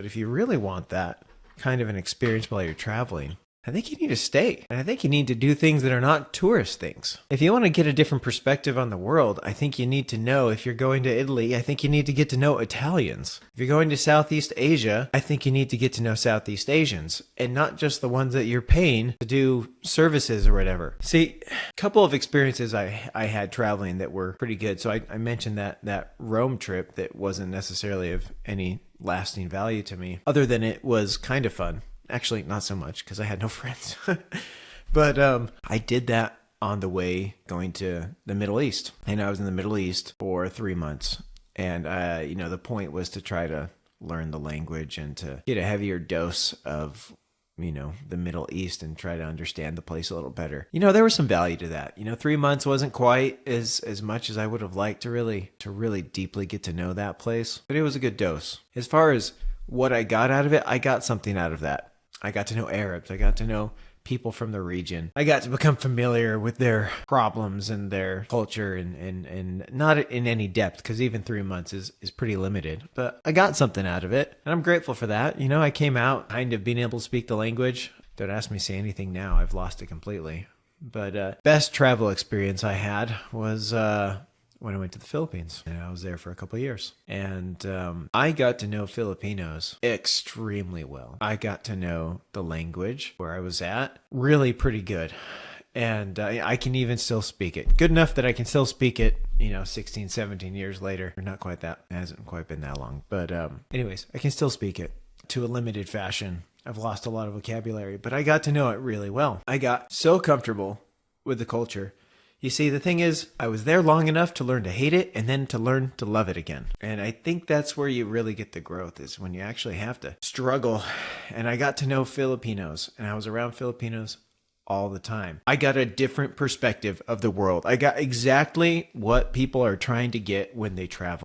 But if you really want that kind of an experience while you're traveling, I think you need to stay. And I think you need to do things that are not tourist things. If you want to get a different perspective on the world, I think you need to know, if you're going to Italy, I think you need to get to know Italians. If you're going to Southeast Asia, I think you need to get to know Southeast Asians, and not just the ones that you're paying to do services or whatever. See, a couple of experiences I had traveling that were pretty good. So I mentioned that Rome trip that wasn't necessarily of any lasting value to me, other than it was kind of fun. Actually, not so much because I had no friends. But I did that on the way going to the Middle East. And I was in the Middle East for 3 months. And, the point was to try to learn the language and to get a heavier dose of, the Middle East and try to understand the place a little better. There was some value to that. 3 months wasn't quite as much as I would have liked to really deeply get to know that place. But it was a good dose. As far as what I got out of it, I got something out of that. I got to know Arabs. I got to know people from the region. I got to become familiar with their problems and their culture and not in any depth, because even 3 months is pretty limited. But I got something out of it, and I'm grateful for that. I came out kind of being able to speak the language. Don't ask me to say anything now. I've lost it completely. But best travel experience I had was when I went to the Philippines, and I was there for a couple of years. And I got to know Filipinos extremely well. I got to know the language where I was at really pretty good. And I can even still speak it. Good enough that I can still speak it, 16, 17 years later. Or not quite that. It hasn't quite been that long. But anyways, I can still speak it to a limited fashion. I've lost a lot of vocabulary, but I got to know it really well. I got so comfortable with the culture. You see, the thing is, I was there long enough to learn to hate it and then to learn to love it again. And I think that's where you really get the growth, is when you actually have to struggle. And I got to know Filipinos, and I was around Filipinos all the time. I got a different perspective of the world. I got exactly what people are trying to get when they travel.